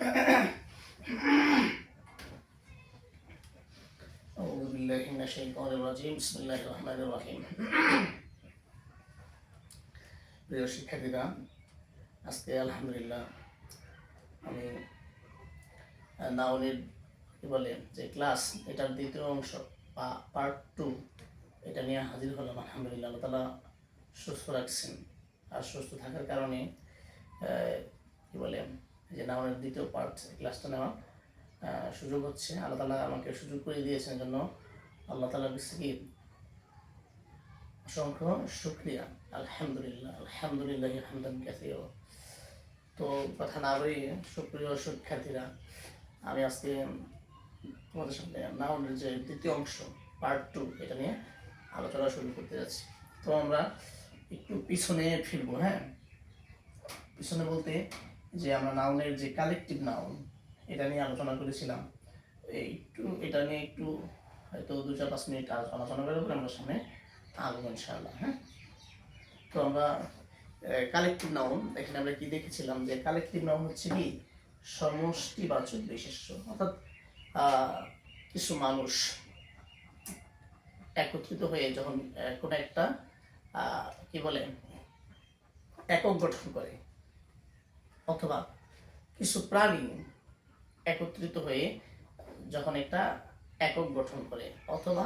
أعوذ بالله من الشيطان الرجيم بسم الله الرحمن الرحيم প্রিয় শিক্ষার্থীরা, আজকে আলহামদুলিল্লাহ আমি নাউনের কি বলে যে ক্লাস এটার দ্বিতীয় অংশ পার্ট 2 এটা নিয়ে হাজির হলাম। আলহামদুলিল্লাহ আল্লাহ তাআলা সুস্থ রাখছেন, আর সুস্থ থাকার কারণে কি বলে যে নাউনের দ্বিতীয় পার্ট ক্লাসটা নেওয়া সুযোগ হচ্ছে। আল্লাহ তাআলা আমাকে সুযোগ করে দিয়েছেন, জন্য আল্লাহ তাআলার কাছে কি অসংখ্য শুকরিয়া। আলহামদুলিল্লাহ আলহামদুলিল্লাহ হামদান কাসীরা। তো কথা না বাড়িয়ে সুপ্রিয় শিক্ষার্থীরা, আমি আজকে তোমাদের সামনে নাউনের যে দ্বিতীয় অংশ পার্ট 2 এটা নিয়ে আলোচনা শুরু করতে যাচ্ছি। তো আমরা একটু পিছনে ফিরবো। পিছনে বলতে যে আমরা নাউনের যে কালেকটিভ নাউন এটা নিয়ে আলোচনা করেছিলাম, একটু এটা নিয়ে একটু হয়তো 2-4-5 মিনিট আলোচনা করার পরে আমরা সামনে আসবো ইনশাআল্লাহ। তো আমরা কালেকটিভ নাউন এখানে আমরা কি দেখেছিলাম যে কালেকটিভ নাউন হচ্ছে কি সমষ্টিবাচক বিশেষ্য, অর্থাৎ কিছু মানুষ একত্রিত হয়ে যখন কোনো একটা কি বলে একক গঠন করে, অথবা কিছু প্রাণী একত্রিত হয়ে যখন একটা একক গঠন করে, অথবা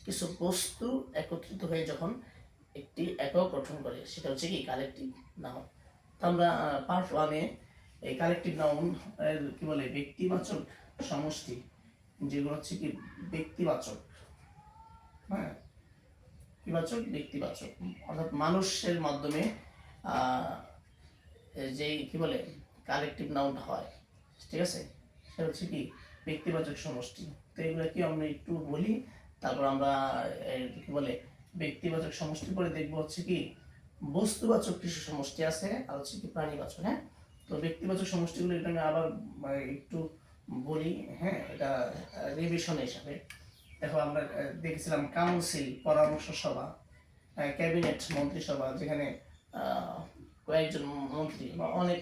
কিছু বস্তু একত্রিত হয়ে যখন একটি একক গঠন করে, সেটা হচ্ছে কি কালেকটিভ নাউন। তো আমরা পার্ট 1-এ এই কালেকটিভ নাউন কি বলে ব্যক্তিবাচক সমষ্টি, যেগুলো হচ্ছে কি ব্যক্তিবাচক, ব্যক্তিবাচক অর্থাৎ মানুষের মাধ্যমে যে কি বলে কালেকটিভ নাউন হয়, ঠিক আছে, সেটা হচ্ছে কি ব্যক্তিবাচক সমষ্টি। তো এগুলো কি আমরা একটু বলি, তারপর আমরা কি বলে ব্যক্তিবাচক সমষ্টি পরে দেখবো হচ্ছে কি বস্তুবাচক কিছু সমষ্টি আছে, আর হচ্ছে কি প্রাণীবাচক। তো ব্যক্তিবাচক সমষ্টিগুলো এটা আমি আবার একটু বলি, এটা রিভিশন হিসাবে। দেখো, আমরা দেখেছিলাম কাউন্সিল পরামর্শ সভা, ক্যাবিনেট মন্ত্রিসভা, যেখানে কয়েকজন মন্ত্রী বা অনেক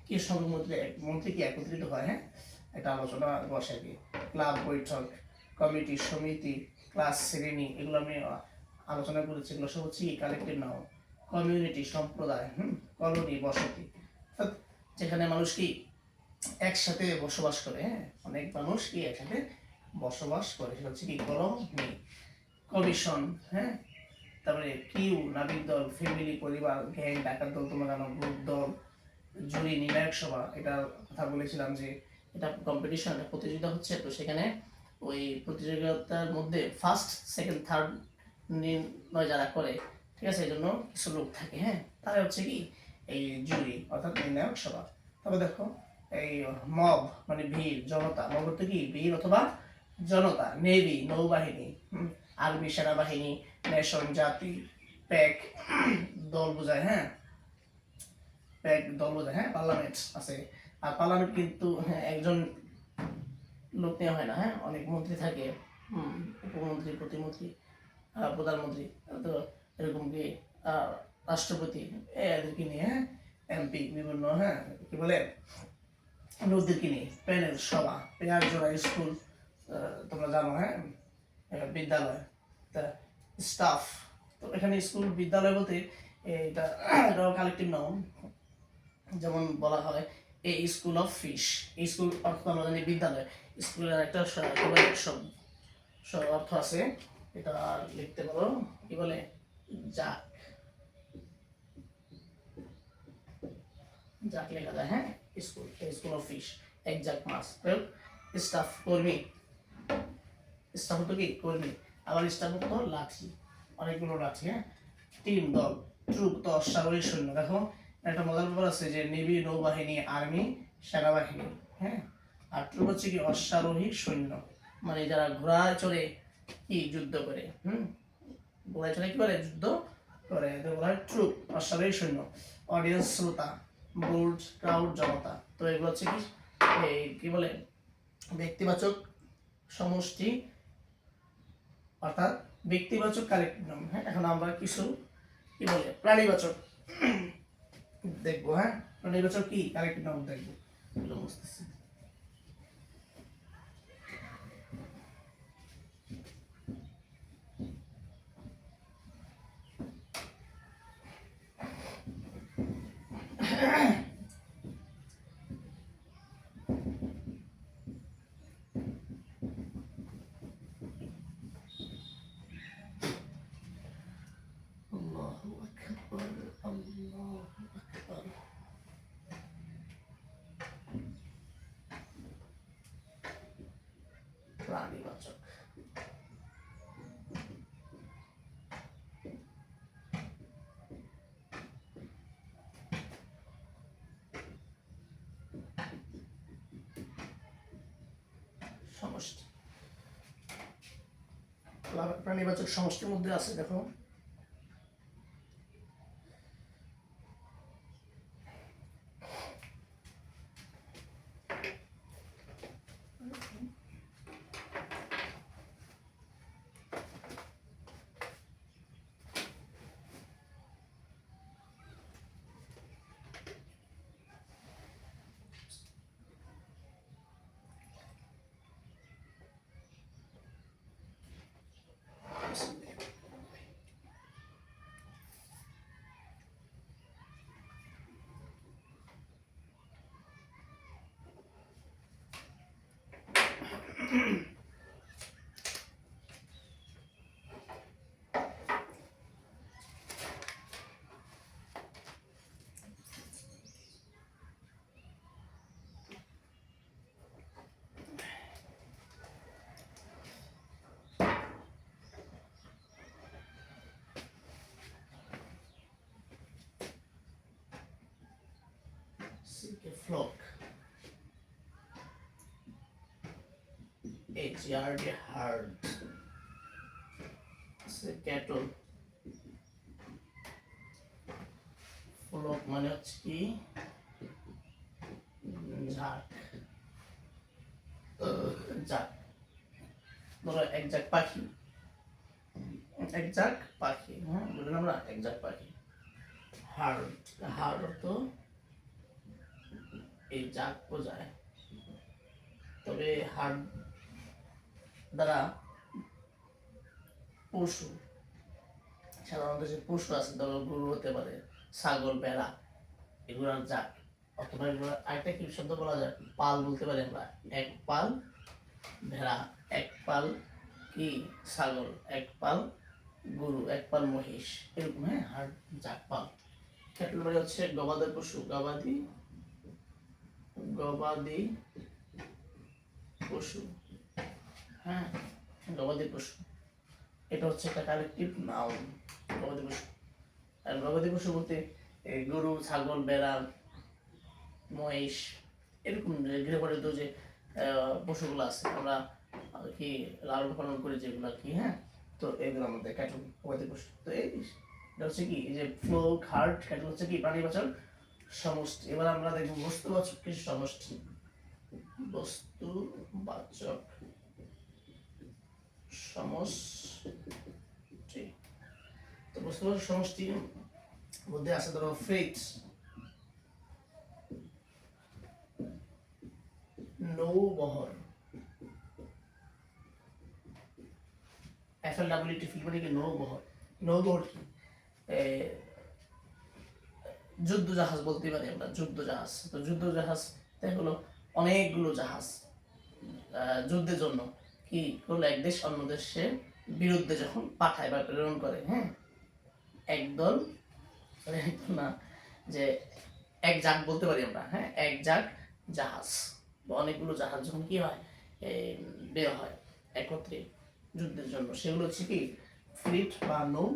কি সংখ্যক মন্ত্রী কি একত্রিত হয়, একটা আলোচনা বসে আর কি। ক্লাব বৈঠক, কমিটি, সমিতি, ক্লাস, শ্রেণী, এগুলো আমি আলোচনা করেছি। এগুলো সব হচ্ছে কালেকটিভ নাউন। কমিউনিটি, সম্প্রদায়, কলোনি, বসতি, অর্থাৎ যেখানে মানুষ কি একসাথে বসবাস করে, অনেক মানুষ কি একসাথে বসবাস করে, সেটা হচ্ছে কি কলোনি। কমিশন, তারপরে কিউ, নাবিক দল, ফ্যামিলি, পরিবার, গ্যাং, ডাকাত দল, তোমার গ্রুপ দল, জুরি, নির্ণায়ক সভা, এটার কথা বলেছিলাম যে এটা কম্পিটিশন, প্রতিযোগিতা হচ্ছে। তো সেখানে ওই প্রতিযোগিতার মধ্যে ফার্স্ট, সেকেন্ড, থার্ড নির্ণয় যারা করে, ঠিক আছে, এই জন্য কিছু লোক থাকে, তারা হচ্ছে কি এই জুরি অর্থাৎ নির্ণায়ক সভা। তবে দেখো, এই মব মানে ভিড়, জনতা, মব বলতে কি ভিড় অথবা জনতা। নেভি নৌবাহিনী, আর্মি সেনাবাহিনী, নেশন জাতি, প্যাক দল বোঝায়, প্যাক দল বোঝায়। পার্লামেন্ট আছে, আর পার্লামেন্ট কিন্তু একজন লোক নেওয়া হয় না, অনেক মন্ত্রী থাকে, উপমন্ত্রী, প্রতিমন্ত্রী, প্রধানমন্ত্রী, তো এরকম কি রাষ্ট্রপতি, এদেরকে নিয়ে এমপি বিভিন্ন কি বলে লোকদেরকে নিয়ে প্যানেল সভা। পেয়ার জোড়া স্কুল, তোমরা জানো, বিদ্যালয়, স্টাফ। তো এখানে স্কুল বিদ্যালয় বলতে এটাও কালেকটিভ নাউন। যেমন বলা হয় এই স্কুল অফ ফিশ, এই স্কুল অর্থ আমরা জানি বিদ্যালয়। স্কুলের একটা অর্থ আছে, এটা লিখতে পারো, কি বলে যাক লেখা যায়, স্কুল, স্কুল অফ ফিশ, এক জাক মাছ। স্টাফ কর্মী, স্টাফ হতো কি কর্মী, আবার স্টাফ হতো লাঠি, অনেকগুলো লাঠি। টিম, দল, ট্রুপ তো অশ্বারোহী সৈন্য। দেখো, একটা মজার ব্যাপার আছে যে নেভি নৌবাহিনী, আর্মি সেনাবাহিনী, আর ট্রুপ হচ্ছে কি অশ্বারোহী সৈন্য, মানে যারা ঘোড়ায় চড়ে কি যুদ্ধ করে, ঘোড়ায় চড়ে কি করে যুদ্ধ করে, বলা হয় ট্রুপ, অশ্বারোহী সৈন্য। অডিয়েন্স, শ্রোতা, বোর্ড, ক্রাউড, জনতা। তো এগুলো হচ্ছে কি কি বলে ব্যক্তিবাচক সমষ্টি, অর্থাৎ ব্যক্তিবাচক কালেকটিভ নাউন। এখন আমরা কিছু কি বলে প্রাণীবাচক দেখবো। প্রাণীবাচক কি কালেকটিভ নাউন দেখবো। এগুলো বুঝতেছি। আল্লাহু আকবার, আল্লাহু আকবার। প্রাণীবাচক, সমষ্টি। প্রাণীবাচক সমষ্টির মধ্যে আছে দেখো flock, herd, herd, cattle, flock মানে হচ্ছে কি ঝাঁক, ঝাঁক। ধরো এক ঝাঁক পাখি, এক ঝাঁক পাখি, হ্যাঁ বললাম আমরা এক ঝাঁক পাখি। হার্ড, হার্ড অর্থ এই ঝাঁক বোঝায়। তবে হার্ড দ্বারা পশু, সাধারণত যে পশু আছে ধরো গরু হতে পারে, ছাগল, ভেড়া, এগুলোর ঝাঁক। অথবা এগুলো আরেকটা কি শব্দ বলা যায়, পাল বলতে পারি আমরা। এক পাল ভেড়া, এক পাল কি ছাগল, এক পাল গরু, এক পাল মহিষ, এরকম। হ্যাঁ, হার্ড ঝাঁক পাল। ক্যাটল মানে হচ্ছে গবাদি পশু, গবাদি গবাদি পশু, হ্যাঁ গবাদি পশু। এটা হচ্ছে একটা কালেকটিভ নাউন, গবাদি পশু। আর গবাদি পশু বলতে গরু, ছাগল, বেড়া, মহিষ, এরকম গৃহপালিত যে পশুগুলো আছে আমরা কি লালন পালন করি যেগুলো কি, হ্যাঁ তো এগুলোর মধ্যে ক্যাটল গবাদি পশু। তো এটা হচ্ছে কি এই যে ফ্লোক, হার্ট, ক্যাটল হচ্ছে কি প্রাণীবাচক সমষ্টি। এবার আমরা দেখব বস্তুবাচক কিছু সমষ্টি। বস্তুবাচক সমষ্টি, তো বস্তুবাচক সমষ্টির মধ্যে আছে ধরো ফ্রেট, নৌবহর, FLWT ফিল্ড মানে কি নৌবহর। নৌবহর কি যুদ্ধ জাহাজ বলতে পারি আমরা, যুদ্ধ জাহাজ। তো যুদ্ধ জাহাজ হলো অনেকগুলো জাহাজ যুদ্ধের জন্য কি হলো এক দেশ অন্য দেশের বিরুদ্ধে যখন পাঠায় বা প্রেরণ করে, হ্যাঁ একদল না, যে এক জাক বলতে পারি আমরা, হ্যাঁ এক জাক জাহাজ বা অনেকগুলো জাহাজ যখন কি হয় বের হয় একত্রে যুদ্ধের জন্য, সেগুলো হচ্ছে কি ফ্লিট বা নৌ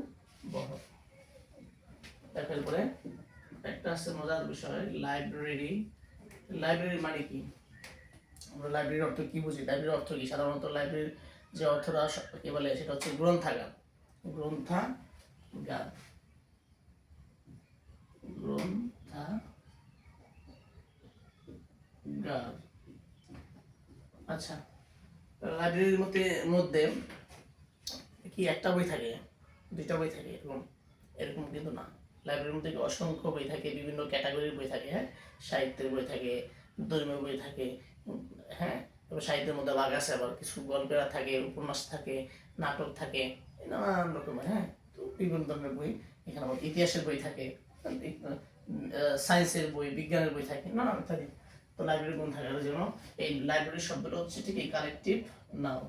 বহর। দেখার পরে একটা আছে মজার বিষয়, লাইব্রেরি। লাইব্রেরি মানে কি, আমরা লাইব্রেরির অর্থ কি বুঝি? লাইব্রেরির অর্থ কি? সাধারণত লাইব্রেরির যে অর্থটা কি বলে সেটা হচ্ছে গ্রন্থাগার, গ্রন্থাগার, গ্রন্থাগার। আচ্ছা, লাইব্রেরির মধ্যে কি একটা বই থাকে, দুইটা বই থাকে, এরকম এরকম কিন্তু না। লাইব্রেরির মধ্যে অসংখ্য বই থাকে, বিভিন্ন ক্যাটাগরির বই থাকে, হ্যাঁ সাহিত্যের বই থাকে, ধর্মীয় বই থাকে, হ্যাঁ, তবে সাহিত্যের মধ্যে ভাগ আছে, আবার কিছু গল্পের থাকে, উপন্যাস থাকে, নাটক থাকে, নানান রকমের, হ্যাঁ। তো বিভিন্ন ধরনের বই, এখানে আবার ইতিহাসের বই থাকে, সায়েন্সের বই, বিজ্ঞানের বই থাকে, নানান ইত্যাদি। তো লাইব্রেরি গুণ থাকার জন্য এই লাইব্রেরি শব্দটা হচ্ছে ঠিক এই কালেকটিভ নাউন।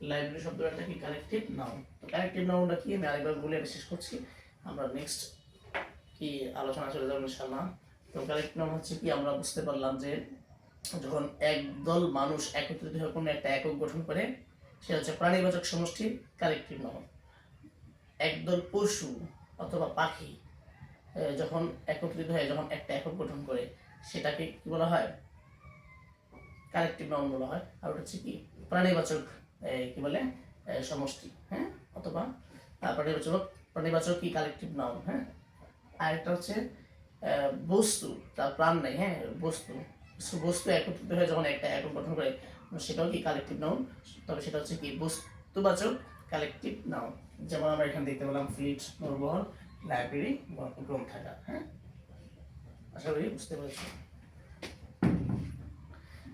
লাইব্রেরি শব্দটা কি কালেকটিভ নাউন। তো কালেকটিভ নাউনটা কি আমি আরেকবার বলে শেষ করছি, আমরা নেক্সট কি আলোচনা চলে যাবো ইনশাআল্লাহ। তো কালেকটিভ নাউন হচ্ছে কি, আমরা বুঝতে পারলাম যে যখন একদল মানুষ একত্রিত হয়ে কোনো একটা একক গঠন করে, সেটা হচ্ছে প্রাণীবাচক সমষ্টি কালেকটিভ নাউন। একদল পশু অথবা পাখি যখন একত্রিত হয়ে যখন একটা একক গঠন করে, সেটাকে কি বলা হয়, কালেকটিভ নাউন বলা হয়। আর ওটা হচ্ছে কি প্রাণীবাচক কি বলে সমষ্টি, হ্যাঁ, অথবা প্রাণীবাচক কি কালেকটিভ নাউন, হ্যাঁ। আর একটা হচ্ছে বস্তু, তার প্রাণ নেই, হ্যাঁ, বস্তু একত্রিত হয়ে যখন একটা একক গঠন করে, সেটাও কি কালেকটিভ নাউন, তবে সেটা হচ্ছে কি বস্তুবাচক কালেকটিভ নাউন। যেমন আমরা এখানে দেখতে পেলাম ফ্লিট, নৌবহর, লাইব্রেরি, গ্রন্থাগার, হ্যাঁ। আশা করি বুঝতে পেরেছি।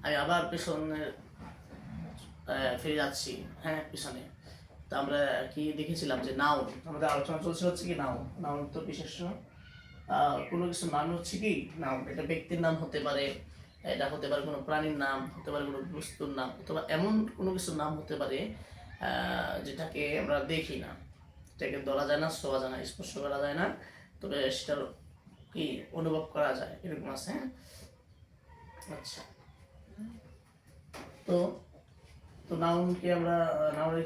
আমি আবার পিছনে ফিরে যাচ্ছি, হ্যাঁ, পিছনে। তো আমরা কি দেখেছিলাম যে নাউন, আমাদের আলোচনা চলছে হচ্ছে কি নাউন তো বিশেষ্য, কোনো কিছু নাম হচ্ছে কি নাউন। এটা ব্যক্তির নাম হতে পারে, এটা হতে পারে কোনো প্রাণীর নাম, হতে পারে কোনো বস্তুর নাম, অথবা এমন কোনো কিছুর নাম হতে পারে যেটাকে আমরা দেখি না, এটাকে ধরা যায় না, ছোঁয়া যায় না, স্পর্শ করা যায় না, তবে সেটার কি অনুভব করা যায়, এরকম আছে, হ্যাঁ। আচ্ছা, তো তো নাউনকে আমরা নাউনের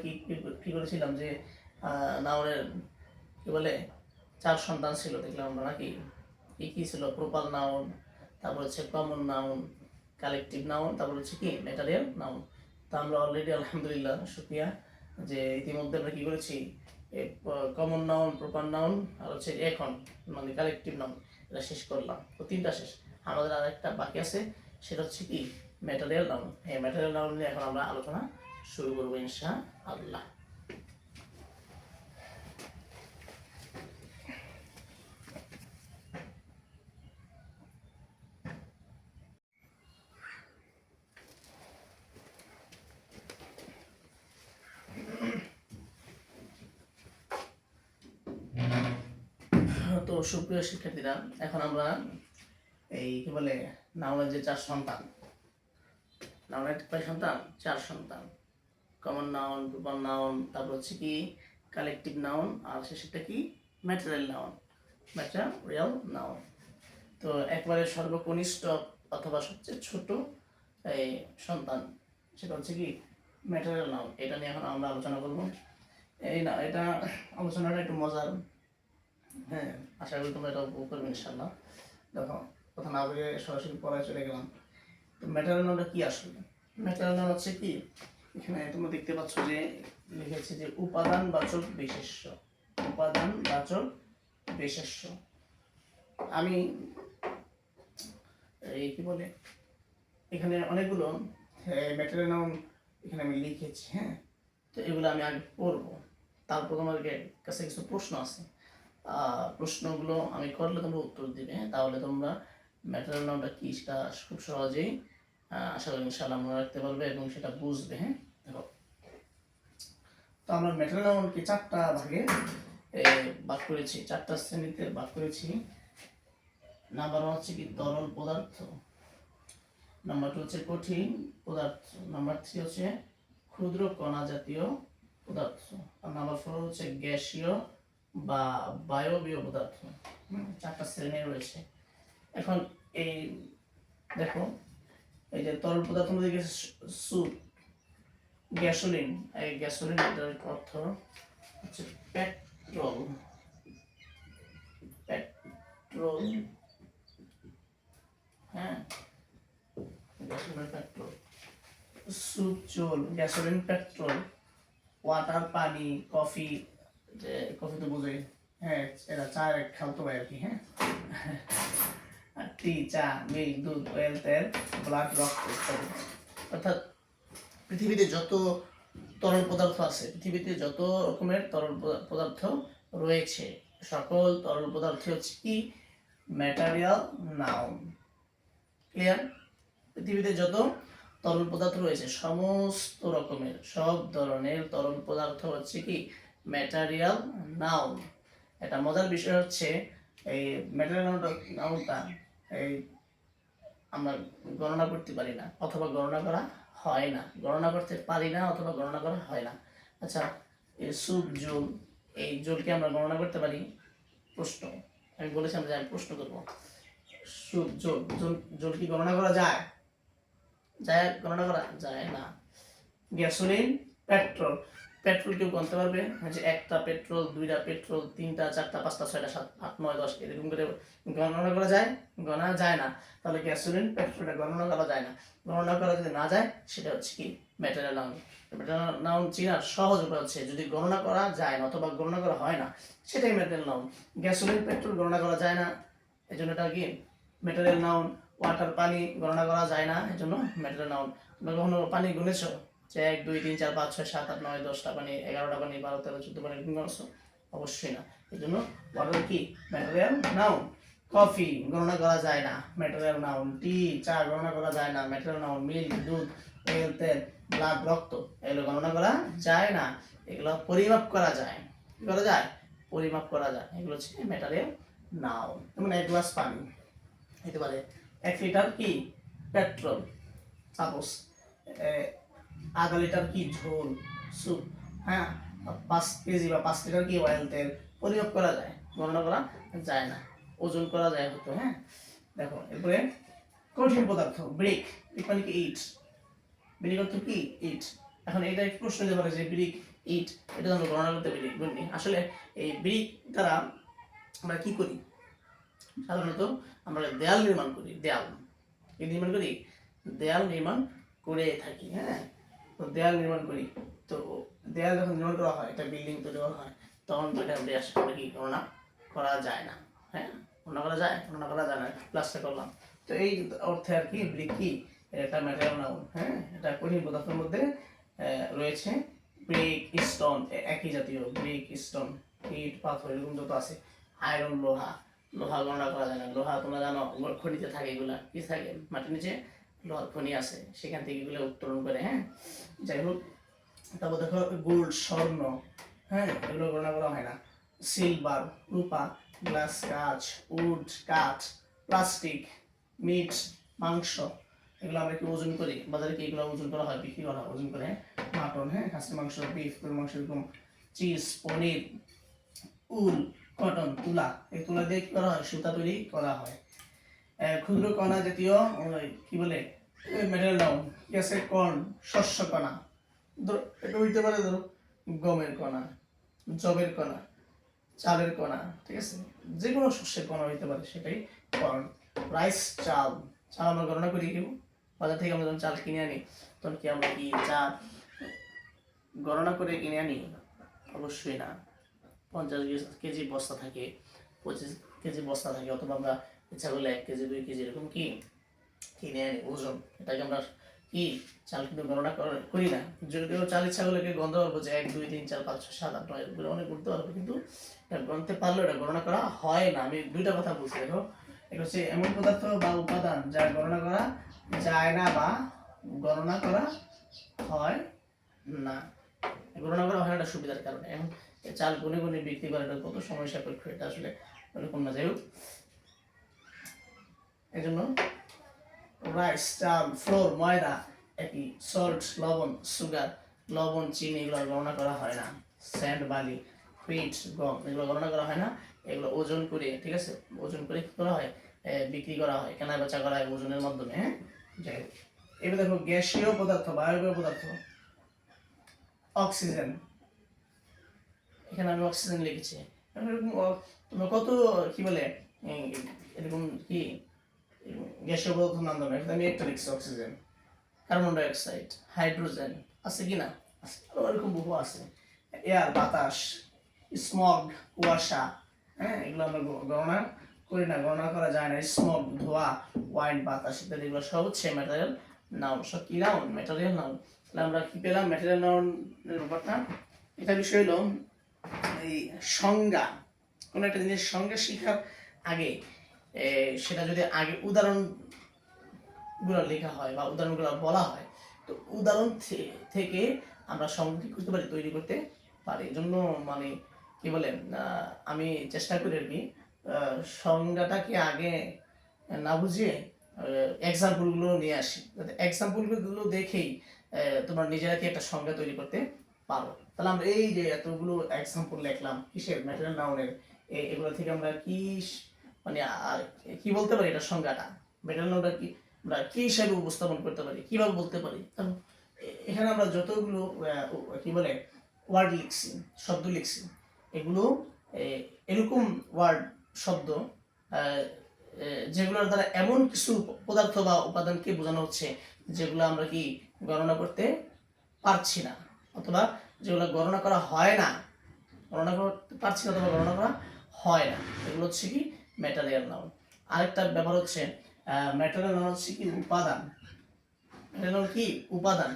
কি করেছিলাম যে নাউনের কি বলে 4 সন্তান ছিল দেখলাম আমরা নাকি, কি কি ছিল, প্রপার নাউন, তারপর হচ্ছে কমন নাউন, কালেকটিভ নাউন, তারপর হচ্ছে কি ম্যাটেরিয়াল নাউন। তো আমরা অলরেডি আলহামদুলিল্লাহ শুকরিয়া যে ইতিমধ্যে আমরা কি করেছি, কমন নাউন, প্রপার নাউন, আর হচ্ছে এখন মানে কালেকটিভ নাউন, এটা শেষ করলাম। তো 3টা শেষ, আমাদের আর একটা বাকি আছে, সেটা হচ্ছে কি ম্যাটেরিয়াল নাউন। এই ম্যাটেরিয়াল নাউন নিয়ে এখন আমরা আলোচনা শুরু করবো ইনশাআল্লাহ। তো সুপ্রিয় শিক্ষার্থীরা, এখন আমরা এই কি বলে নাউনের যে 4 সন্তান, নাউনের কয় সন্তান, 4 সন্তান, কমন নাউন, প্রপার নাউন, তারপর হচ্ছে কি কালেকটিভ নাউন, আর শেষেরটা কি ম্যাটেরিয়াল নাউন, ম্যাটেরিয়াল নাউন। তো একবারে সর্বকনিষ্ঠ অথবা সবচেয়ে ছোট এই সন্তান, সেটা হচ্ছে কি ম্যাটেরিয়াল নাউন। এটা নিয়ে এখন আমরা আলোচনা করবো। এটা আলোচনাটা একটু মজার, হ্যাঁ, আশা করি তোমরা এটা উপভোগ করবে ইনশাআল্লাহ। দেখো, কথা না বলে সরাসরি পড়ায় চলে গেলাম। তো ম্যাটেরিয়াল নাউনটা কি আসলে? ম্যাটেরিয়াল নাউন হচ্ছে কি, এখানে তোমরা দেখতে পাচ্ছ যে লিখেছে যে উপাদানবাচক বিশেষ্য, উপাদানবাচক বিশেষ্য। আমি এই কি বলে এখানে অনেকগুলো ম্যাটেরিয়াল নাউন এখানে আমি লিখেছি, হ্যাঁ। তো এগুলো আমি আগে পড়বো, তারপর তোমাদের কাছে কিছু প্রশ্ন আছে, প্রশ্নগুলো আমি করলে তোমরা উত্তর দিবে, হ্যাঁ। তাহলে তোমরা ম্যাটেরিয়াল নাউনটা কি সেটা খুব সহজেই আশা করি ইনশাআল্লাহ মনে রাখতে পারবে এবং সেটা বুঝবে, হ্যাঁ। দেখো, তো আমরা ম্যাটেরিয়াল নাউনকে 4টা ভাগে ভাগ করেছি, 4টা শ্রেণীতে ভাগ করেছি। নাম্বার 1 হচ্ছে কি তরল পদার্থ, নাম্বার 2 হচ্ছে কঠিন পদার্থ, নাম্বার 3 হচ্ছে ক্ষুদ্র কণা জাতীয় পদার্থ, আর নাম্বার 4 হচ্ছে গ্যাসীয় বা বায়বীয় পদার্থ। 4টা শ্রেণী রয়েছে। এখন এই দেখো, এই যে তরল পদার্থ মধ্যে গেছে সুট, গ্যাসোলিন, এই গ্যাসোলিন এটার অর্থ হচ্ছে পেট্রোল, পেট্রোল, হ্যাঁ, গ্যাসোলিন পেট্রোল, সুপ চুল, গ্যাসোলিন পেট্রোল, ওয়াটার পানি, কফি, যে কফি তো বোঝে, হ্যাঁ, এটা চায়ের খালতো ভাই আর কি, হ্যাঁ, টি, চা, মিল্ক, দুধ, অয়েল, তেল, ব্লাড, রক্ত ইত্যাদি। অর্থাৎ পৃথিবীতে যত তরল পদার্থ আছে, পৃথিবীতে যত রকমের তরল পদার্থ রয়েছে, সকল তরল পদার্থ হচ্ছে কি ম্যাটেরিয়াল নাউন। ক্লিয়ার? পৃথিবীতে যত তরল পদার্থ রয়েছে সমস্ত রকমের সব ধরনের তরল পদার্থ হচ্ছে কি ম্যাটেরিয়াল নাউন। এটা মজার বিষয় হচ্ছে এই ম্যাটেরিয়াল নাউনটা এই আমরা গণনা করতে পারি না অথবা গণনা করা হয় না, গণনা করতে পারি না অথবা গণনা করা হয় না। আচ্ছা, এই সুপ জল, এই জলকে আমরা গণনা করতে পারি? প্রশ্ন, আমি বলেছিলাম যে আমি প্রশ্ন করবো। সুপ জল, জল কি গণনা করা যায়? যায়? গণনা করা যায় না। গ্যাসোলিন, পেট্রোল, পেট্রোল কেউ গণতে পারবে? যে একটা পেট্রোল, দুইটা পেট্রোল, তিনটা, চারটা, পাঁচটা, ছয়টা, সাত, আট, নয়, 10 এরকম করে গণনা করা যায়? গণনা যায় না। তাহলে গ্যাসোলিন, পেট্রোলটা গণনা করা যায় না। গণনা করা যদি না যায় সেটা হচ্ছে কি ম্যাটেরিয়াল নাউন। ম্যাটেরিয়াল নাউন চেনার সহজ উপায় হচ্ছে যদি গণনা করা যায় না অথবা গণনা করা হয় না সেটাই ম্যাটেরিয়াল নাউন। গ্যাসোলিন, পেট্রোল গণনা করা যায় না, এই জন্য এটা কি ম্যাটেরিয়াল নাউন। ওয়াটার, পানি গণনা করা যায় না, এই জন্য ম্যাটেরিয়াল নাউন। তোমরা কখনো পানি গুনেছো যে 1 2 3 4 5 6 7 8 9 10টা পানি, 11টা পানি, 12 13 14 পানি এরকম গণছো? অবশ্যই না, এই জন্য ওয়াটার কি ম্যাটেরিয়াল নাউন। কফি গণনা করা যায় না, ম্যাটেরিয়াল নাউন। টি, চা গণনা করা যায় না, ম্যাটেরিয়াল নাউন। মিল্ক, দুধ, তেল, ব্লাড, রক্ত এগুলো গণনা করা যায় না, এগুলো পরিমাপ করা যায়। কি করা যায়? পরিমাপ করা যায়, এগুলো হচ্ছে ম্যাটেরিয়াল নাউন। যেমন 1 গ্লাস পানি হতে পারে 1 লিটার কি পেট্রোল, সাপোজ আধা লিটার কি ঝোল স্যুপ, হ্যাঁ 5 কেজি বা 5 লিটার কি অয়েল তেল। পরিমাপ করা যায়, গণনা করা যায় না, ওজন করা যায় হতো। হ্যাঁ দেখো, এরপরে কঠিন পদার্থ ব্রিক, ব্রিক মানে কি ইট, ব্রিক অর্থ কি ইট। এখন এটা একটু প্রশ্ন হতে পারে যে ব্রিক ইট এটা আমরা গণনা করতে পারি গুণনি। আসলে এই ব্রিক দ্বারা আমরা কি করি? সাধারণত আমরা দেয়াল নির্মাণ করি। দেয়াল কি নির্মাণ করি? দেয়াল নির্মাণ করে থাকি। হ্যাঁ, তো দেয়াল নির্মাণ করি, তো দেয়াল যখন নির্মাণ করা হয় একটা বিল্ডিং তৈরি করা হয় তখন এটা আমরা কি গণনা করা যায় না। হ্যাঁ, গণনা করা যায়? গণনা করা যায় না, প্লাস্টার করলাম। তো এই অর্থে আর কি ব্রিক কি একটা ম্যাটেরিয়াল নাউন। হ্যাঁ, এটা কঠিন পদার্থের মধ্যে রয়েছে। ব্রিক, স্টোন একই জাতীয়। ব্রিক, স্টোন, ইট, পাথর এরকম যত আছে। আয়রন, লোহা, লোহা গণনা করা যায় না। লোহা তোমরা জানো খনিতে থাকে, এগুলা কি থাকে মাটির নিচে লোহার খনি আছে, সেখান থেকে এগুলো উত্তোলন করে। হ্যাঁ, যাই হোক, তারপর দেখো গোল্ড, স্বর্ণ, হ্যাঁ এগুলো গণনা করা হয় না। সিলভার, রূপা, গ্লাস, কাঁচ, উড, কাঠ, প্লাস্টিক, মিট, মাংস এগুলো আমরা কি ওজন করি? বাজারে কি এগুলো ওজন করা হয়, বিক্রি করা হয় ওজন করে। মাটন, হ্যাঁ খাসির মাংস, বিফ, গরুর মাংস এরকম। চিজ, পনির, উল, কটন, তুলা, এই তুলা দিয়ে কি করা হয়? সুতা তৈরি করা হয়। ক্ষুদ্র কণা জাতীয় কি বলে ম্যাটেরিয়াল নাউন। কি আছে? কর্ন, শস্য কণা, ধরো এটা হইতে পারে ধরো গমের কণা, জবের কণা, চালের কণা, ঠিক আছে, যে কোনো শস্যের কণা হইতে পারে, সেটাই কর্ন। রাইস, চাল, চাল আমরা গণনা করি কেউ? বাজার থেকে আমরা যখন চাল কিনে আনি তখন কি আমরা কি চাল গণনা করে কিনে আনি? অবশ্যই না। 50 কেজি বস্তা থাকে, 25 কেজি বস্তা থাকে, অথবা আমরা ইচ্ছা করলে 1 কেজি 2 কেজি এরকম কি কিনে আনি ওজন। এটাকে আমরা কি চাল কিন্তু গণনা করি না। যদিও চাল ইচ্ছা করলে গণতে পারবো যে 1 2 3 4 5 6 7 8 9 এগুলো অনেক করতে পারবো, কিন্তু এটা গণতে পারলেও এটা গণনা করা হয় না। আমি দুইটা কথা বলছি, দেখো এটা হচ্ছে এমন পদার্থ বা উপাদান যা গণনা করা যায় না বা গণনা করা হয় না। গণনা করা হয় না সুবিধার কারণে। এখন চাল গুনে গুনে বিক্রি করাটা কত সময় সাপেক্ষ, এটা আসলে এরকম না। যাই হোক, এই জন্য রাইস, চাল, ফ্লোর, ময়দা একই। সল্ট, লবণ, সুগার, লবণ, চিনি এগুলো গণনা করা হয় না। স্যান্ড, বালি, হুইট, গম এগুলো গণনা করা হয় না। এগুলো ওজন করে, ঠিক আছে, ওজন করে কি করা হয়? বিক্রি করা হয়, কেনা বেচা করা হয় ওজনের মাধ্যমে। হ্যাঁ, যাই হোক, এবার দেখো গ্যাসীয় পদার্থ, বায়বীয় পদার্থ। অক্সিজেন, এখানে আমি অক্সিজেন লিখেছি। তোমরা কত কি বলে এরকম কি গ্যাসীয় পদার্থ নাম দেবে? আমি একটা লিখছি oxygen. Carbon die oxide, hydrogen আছে কি না? আছে, আরো এরকম বহু আছে। এয়ার, বাতাস, স্মগ, কুয়াশা, হ্যাঁ এগুলো আমরা গণনা করি না, গণনা করা যায় না। স্মগ, ধোঁয়া, ওয়াইন, বাতাস ইত্যাদি এগুলো সব হচ্ছে ম্যাটেরিয়াল নাউন। সব কি নাউন? Material noun. তাহলে আমরা কি পেলাম ম্যাটেরিয়াল নাউনের ব্যাপারটা? এটা বিষয় হলো এই সংজ্ঞা। কোনো একটা জিনিস সংজ্ঞা শেখার আগে সেটা যদি আগে উদাহরণ গুলো লেখা হয় বা উদাহরণগুলো বলা হয়, তো উদাহরণ থেকে আমরা সংজ্ঞা কি করতে পারি, তৈরি করতে পারি। এই জন্য মানে কি বলেন, আমি চেষ্টা করি আর কি সংজ্ঞাটাকে আগে না বুঝিয়ে এক্সাম্পলগুলো নিয়ে আসি, যাতে এক্সাম্পলগুলো দেখেই তোমরা নিজেরা কি একটা সংজ্ঞা তৈরি করতে পারো। তাহলে আমরা এই যে এতগুলো এক্সাম্পল লিখলাম কিসের, ম্যাটেরিয়াল নাউনের, এগুলো থেকে আমরা কি মানে কি বলতে পারি, এটা সংজ্ঞাটা ম্যাটেরিয়াল নাউনটা কি আমরা কি হিসাবে উপস্থাপন করতে পারি, কিভাবে বলতে পারি। কারণ এখানে আমরা যতগুলো কি বলে ওয়ার্ড লিখছি, শব্দ লিখছি, এগুলো এরকম ওয়ার্ড শব্দ যেগুলোর দ্বারা এমন কিছু পদার্থ বা উপাদানকে বোঝানো হচ্ছে যেগুলো আমরা কি গণনা করতে পারছি না, অথবা যেগুলো গণনা করা হয় না, গণনা করতে পারছি না অথবা গণনা করা হয় না, এগুলো হচ্ছে কি ম্যাটেরিয়াল নাউন। আরেকটা ব্যাপার হচ্ছে ম্যাটেরিয়াল নাউন হচ্ছে কি উপাদান, ম্যাটেরিয়াল কি উপাদান,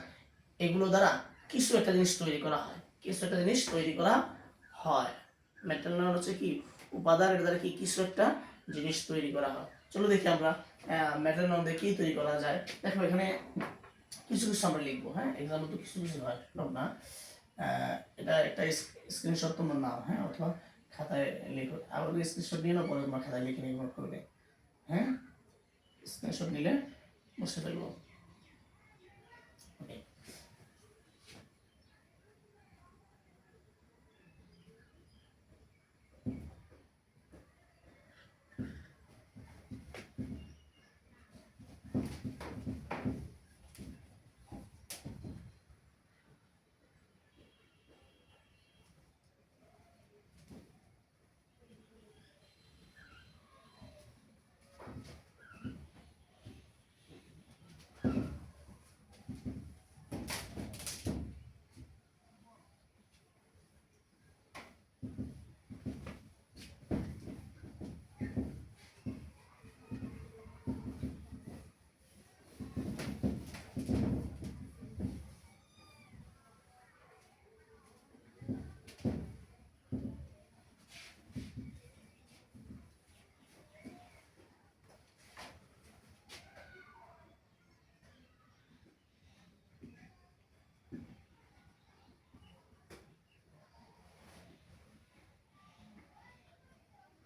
এগুলো দ্বারা কিছু একটা জিনিস তৈরি করা হয়, কিছু একটা জিনিস তৈরি করা হয়। ম্যাটেরিয়াল নাউন হচ্ছে কি উপাদান, এর দ্বারা কি কিছু একটা জিনিস তৈরি করা হয়। চলো দেখি আমরা ম্যাটেরিয়াল নাউন দিয়ে কি তৈরি করা যায়। দেখো এখানে কিছু কিছু আমরা লিখবো, হ্যাঁ এক্সাম্পল তো কিছু কিছু হয় সব না। এটা একটা স্ক্রিনশট তোমরা নাও, হ্যাঁ অথবা খাতায় লিখো, আবার স্ক্রিনশট নিয়ে নাও, পরে তোমার খাতায় লিখে নোট করবে, হ্যাঁ স্ক্রিনশট নিলে বুঝতে পারবো। ওকে,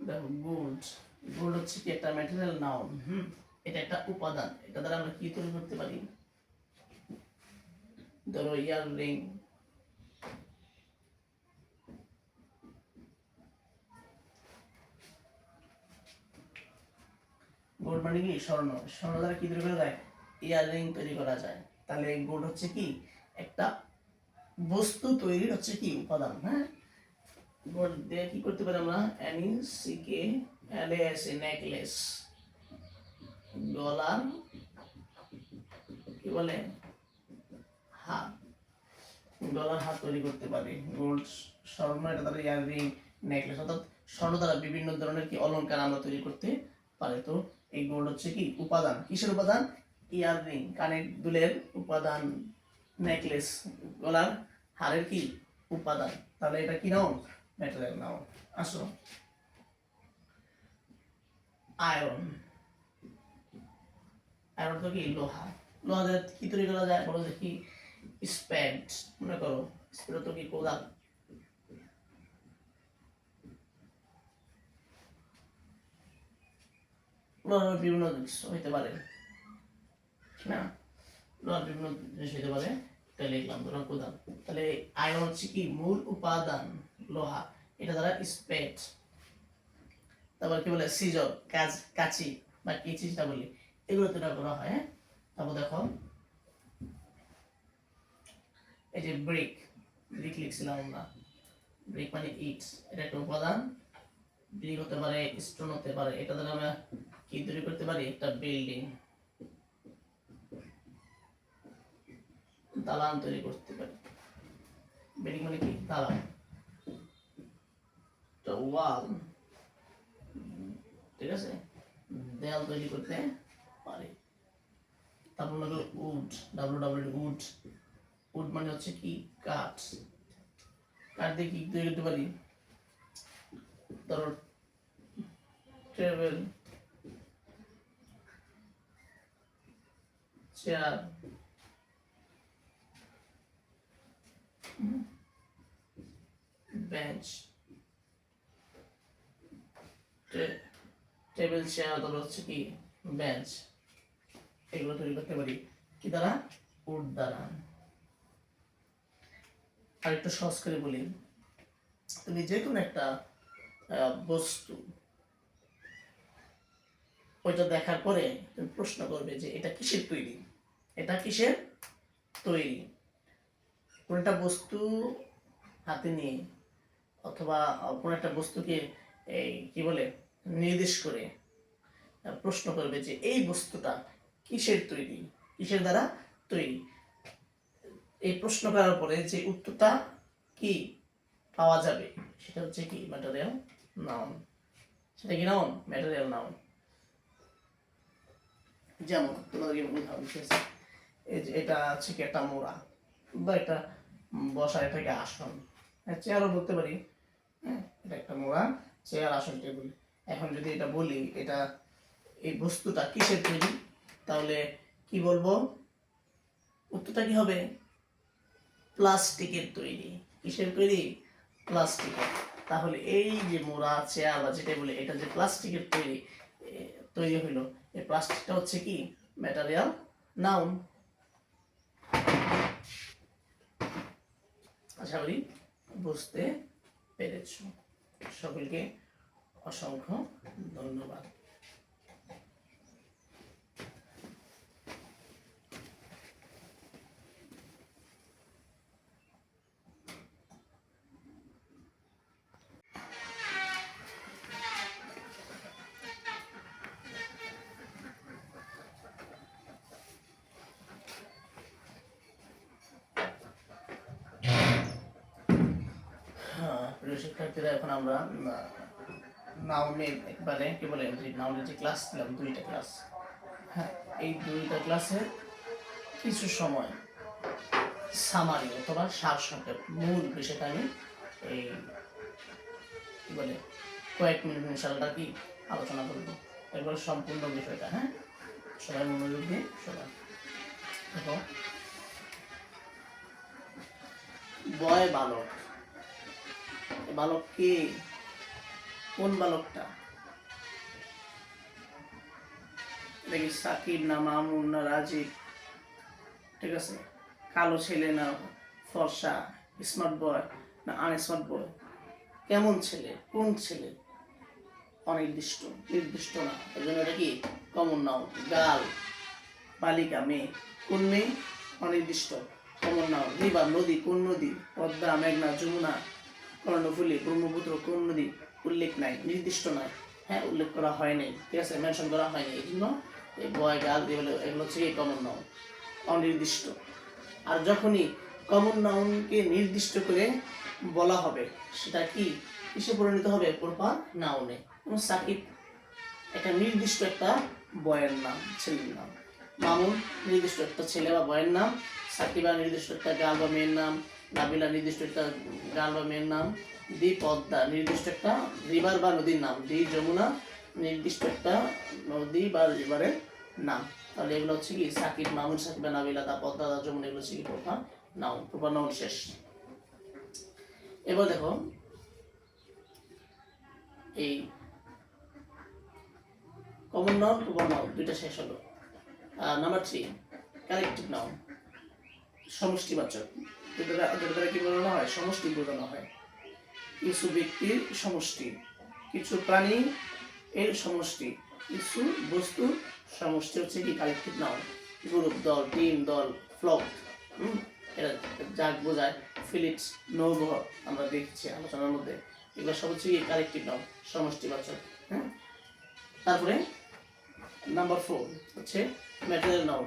দেখো গোল্ড, গোল্ড হচ্ছে কি একটা ম্যাটেরিয়াল নাউন, এটা একটা উপাদান, এটা দ্বারা আমরা কি তৈরি করতে পারি, ধরো ইয়ার রিং, গোল্ড মানে কি স্বর্ণ, স্বর্ণ দ্বারা কি তৈরি করা যায়, ইয়ার রিং তৈরি করা যায়। তাহলে গোল্ড হচ্ছে কি একটা বস্তু তৈরির হচ্ছে কি উপাদান, হ্যাঁ গোল্ড দিয়ে কি করতে পারি আমরা, NECKLAS নেকলেস, গলার কি বলে হাত, গলার হাত তৈরি করতে পারি। গোল্ড স্বর্ণ, এটা দ্বারা ইয়াররিং, নেকলেস, অর্থাৎ স্বর্ণ দ্বারা বিভিন্ন ধরনের কি অলংকার আমরা তৈরি করতে পারি। তো এই গোল্ড হচ্ছে কি উপাদান, কিসের উপাদান, ইয়াররিং কানের দুলের উপাদান, নেকলেস গলার হারের কি উপাদান। তাহলে এটা কি নাও, ম্যাটেরিয়াল নাও। আসো আয়রন, আয়রন তো কি লোহা, লোহা দিয়ে কি তৈরি করা যায় বলো দেখি, স্প্যাড, মনে করো স্প্যাড তো কি কোদাল, লোহার বিভিন্ন জিনিস হইতে পারে না, লোহার বিভিন্ন জিনিস হইতে পারে, তাই লিখলাম ধরো কোদাল। তাহলে আয়রন হচ্ছে কি মূল উপাদান লোহা, এটা দ্বারা স্প্যাড, তারপর কি বলে সিজর কাঁচি বা কেচি যেটা বলি, এগুলো তৈরি করা হয়, হ্যাঁ। তারপর দেখো এই যে ব্রিক, ব্রিক লিখছিলাম আমরা, ব্রিক মানে ইট, এটা একটা উপাদান, ব্রিক হতে পারে, স্টোন হতে পারে, এটা দ্বারা আমরা কি তৈরি করতে পারি, একটা বিল্ডিং, দালান তৈরি করতে পারি, বিল্ডিং মানে কি দালান, একটা ওয়াল, ঠিক আছে, দেয়াল তৈরি করতে পারি। তারপর হলো উড, উড, উড মানে হচ্ছে কি কাঠ, কাঠ দিয়ে কি তৈরি করতে পারি, ধরো table, chair, bench, table, chair, তারপর হচ্ছে কি বেঞ্চ, এগুলো তৈরি করতে পারি কি দ্বারা? উড দ্বারা। আর একটু সহজ করে বলি, তুমি যে কোনো একটা বস্তু ওইটা দেখার পরে তুমি প্রশ্ন করবে যে এটা কিসের তৈরি, এটা কিসের তৈরি। কোন একটা বস্তু হাতে নিয়ে অথবা কোন একটা বস্তুকে এই কি বলে নির্দেশ করে প্রশ্ন করবে যে এই বস্তুটা কিসের তৈরি, কিসের দ্বারা তৈরি। এই প্রশ্ন করার পরে যে উত্তরটা কি পাওয়া যাবে সেটা হচ্ছে কি ম্যাটেরিয়াল নাউন। সেটা কি নাউন? Material noun. যেমন তোমাদেরকে উদাহরণ দিয়েছি, এই যে এটা হচ্ছে কি একটা মোড়া বা একটা বসার এটাকে আসন, চেয়ারও বলতে পারি। হ্যাঁ, এটা একটা মোড়া, চেয়ার, আসন, টেবিল। এখন যদি এটা বলি এটা এই বস্তুটা কিসের তৈরি, তাহলে কি বলবো? উত্তরটা কি হবে? প্লাস্টিকের তৈরি। কিসের তৈরি? প্লাস্টিকের। তাহলে এই যে মোড়া, চেয়ার বা যেটা বলে এটা যে প্লাস্টিকের তৈরি তৈরি হইলো, এই প্লাস্টিকটা হচ্ছে কি ম্যাটেরিয়াল নাউন। আশা করি বুঝতে পেরেছ। সকলকে অসংখ্য ধন্যবাদ। প্রিয় শিক্ষার্থীরা, এখন আমরা নাউনের একবারে কি বলে নাউনের যে ক্লাস দিলাম, 2টা ক্লাস। হ্যাঁ, এই 2টা ক্লাসে কিছু সময় সামারি অথবা সারসংক্ষেপ মূল বিষয়টা আমি এই কি বলে কয়েক মিনিট ইনশাআল্লাহ কি আলোচনা করবো, এরপর সম্পূর্ণ বিষয়টা। হ্যাঁ, সবাই মনোযোগ দিয়ে সবাই দেখো। বয় বালক, বালক কে? কোন বালকটা? দেখি সাকিব না মামুন না রাজীব, ঠিক আছে? কালো ছেলে না ফর্সা, স্মার্ট বয় না আনস্মার্ট বয়, কেমন ছেলে, কোন ছেলে? অনির্দিষ্ট, নির্দিষ্ট না, এই জন্য এটা কি কমন নাউন। গাল, বালিকা, মেয়ে, কোন মেয়ে? অনির্দিষ্ট, কমন নাউন। রিভার, নদী, কোন নদী? পদ্মা, মেঘনা, যমুনা, কর্ণফুলী, ব্রহ্মপুত্র, কোন নদী? উল্লেখ নাই, নির্দিষ্ট নাই। হ্যাঁ, উল্লেখ করা হয় নাই, ঠিক আছে, মেনশন করা হয়নি। এই জন্য এই বয়, গাল, এগুলো হচ্ছে কি কমন নাউন, অনির্দিষ্ট। আর যখনই কমন নাউনকে নির্দিষ্ট করে বলা হবে সেটা কি কিসে পরিণত হবে? প্রপার নাউনে। যেমন সাকিব একটা নির্দিষ্ট একটা বয়ের নাম, ছেলের নাম। মামুন নির্দিষ্ট একটা ছেলে বা বয়ের নাম। সাকিবা নির্দিষ্ট একটা গাল বা মেয়ের নাম। নাবিলা নির্দিষ্ট একটা গাল বা মেয়ের নাম। দি পদ্মা নির্দিষ্ট একটা রিভার বা নদীর নাম। দি যমুনা নির্দিষ্ট একটা নদী বা রিভারের নাম। তাহলে এগুলো হচ্ছে কি সাকিব, মামুন, সাকিবা, নাবিলা, দা পদ্মা, দা যমুনা, এগুলো হচ্ছে কি প্রপার নাউন। প্রপার নাউন শেষ। এবার দেখো এই কমন নাউন, প্রপার নাউন দুইটা শেষ হলো। নাম্বার 3 কালেকটিভ নাউন, সমষ্টিবাচক। যেটা দ্বারা কি বোঝানো হয়? সমষ্টি বোঝানো হয়। কিছু ব্যক্তির সমষ্টি, কিছু প্রাণী এর সমষ্টি, কিছু বস্তুর সমষ্টি হচ্ছে কি কালেকটিভ নাউন। গ্রুপ, দল, টিম, দল, ফ্লক, এটা যাক বোঝায়। ফিলিপস, নৌবহ, আমরা দেখছি আলোচনার মধ্যে, এগুলো সব হচ্ছে কি কালেকটিভ নাউন, সমষ্টিবাচক। হ্যাঁ, তারপরে নাম্বার 4 হচ্ছে ম্যাটেরিয়াল নাউন,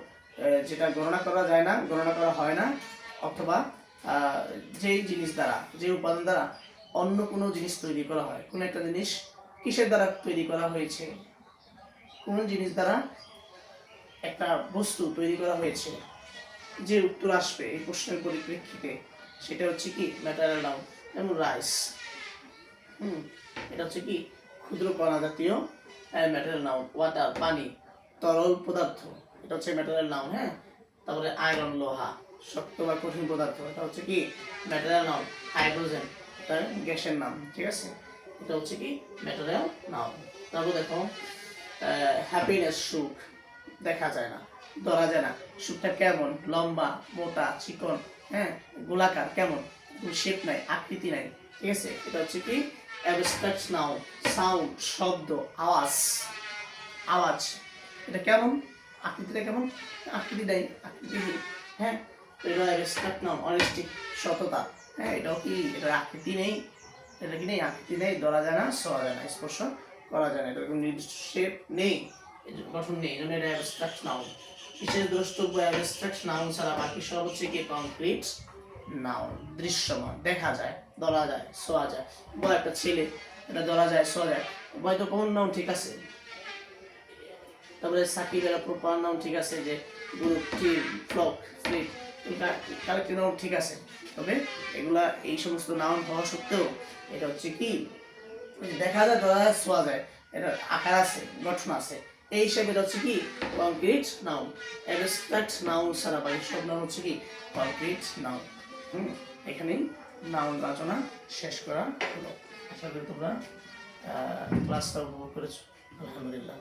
যেটা গণনা করা যায় না, গণনা করা হয় না, অথবা যেই জিনিস দ্বারা, যে উপাদান দ্বারা অন্য কোনো জিনিস তৈরি করা হয়। কোন একটা জিনিস কিসের দ্বারা তৈরি করা হয়েছে, কোন জিনিস দ্বারা একটা বস্তু তৈরি করা হয়েছে, যে উত্তর আসবে এই প্রশ্নের পরিপ্রেক্ষিতে সেটা হচ্ছে কি ম্যাটেরিয়াল নাউন। যেমন রাইস, এটা হচ্ছে কি ক্ষুদ্র কণা জাতীয় ম্যাটেরিয়াল নাউন। ওয়াটার, পানি, তরল পদার্থ, এটা হচ্ছে ম্যাটেরিয়াল নাউন, হ্যাঁ। তারপরে আয়রন লোহা, শক্ত বা কঠিন পদার্থ, এটা হচ্ছে কি ম্যাটেরিয়াল নাউন। হাইড্রোজেন এটা গ্যাসের নাম, ঠিক আছে, এটা হচ্ছে কি ম্যাটেরিয়াল নাউন। তারপর দেখো হ্যাপিনেস, সুখ দেখা যায় না, ধরা যায় না। সুখটা কেমন, লম্বা, মোটা, চিকন, হ্যাঁ, গোলাকার, কেমন, শেপ নাই, আকৃতি নাই, ঠিক আছে, এটা হচ্ছে কি অ্যাবস্ট্রাক্ট নাউন। সাউন্ড শব্দ, আওয়াজ, আওয়াজ এটা কেমন, আকৃতিটা কেমন, আকৃতি নাই, আকৃতিহীন, হ্যাঁ। তো এটা অ্যাবস্ট্রাক্ট নাউন। অনেস্টি সততা, হ্যাঁ, এটাও কি, এটার আকৃতি নেই, এটা কি নেই, আকৃতি নেই, ধরা যায় না, ছোঁয়া যায় না, স্পর্শ করা যায় না, এটা কোনো নির্দিষ্ট শেপ নেই, গঠন নেই, এই জন্য এটা অ্যাবস্ট্রাক্ট নাউন। বিশেষ দ্রষ্টব্য অ্যাবস্ট্রাক্ট নাউন ছাড়া বাকি সব হচ্ছে কি কংক্রিট নাউন। দৃশ্যমান, দেখা যায়, ধরা যায়, ছোঁয়া যায়। বয় একটা ছেলে, এটা ধরা যায়, ছোঁয়া যায়, বয় তো কোন নাউন, ঠিক আছে। তারপরে সাকিব এর প্রপার নাউন, ঠিক আছে, যে গ্রুপ, টিম, ফ্লক, ফ্লিট, এটা কালেক্টিভ নাউন, ঠিক আছে। তবে এগুলা এই সমস্ত নাউন হওয়া সত্ত্বেও এটা হচ্ছে কি দেখা যায়, ধরা যায়, ছোঁয়া যায়, এটা আকার আছে, গঠন আছে, এই হিসাবে এটা হচ্ছে কি কংক্রিট নাউন। অ্যাবস্ট্রাক্ট নাউন ছাড়া বাকি সব নাউন হচ্ছে কি কংক্রিট নাউন। এখানেই নাউন আলোচনা শেষ করা হলো। আশা করি তোমরা ক্লাসটা উপভোগ করেছো। আলহামদুলিল্লাহ।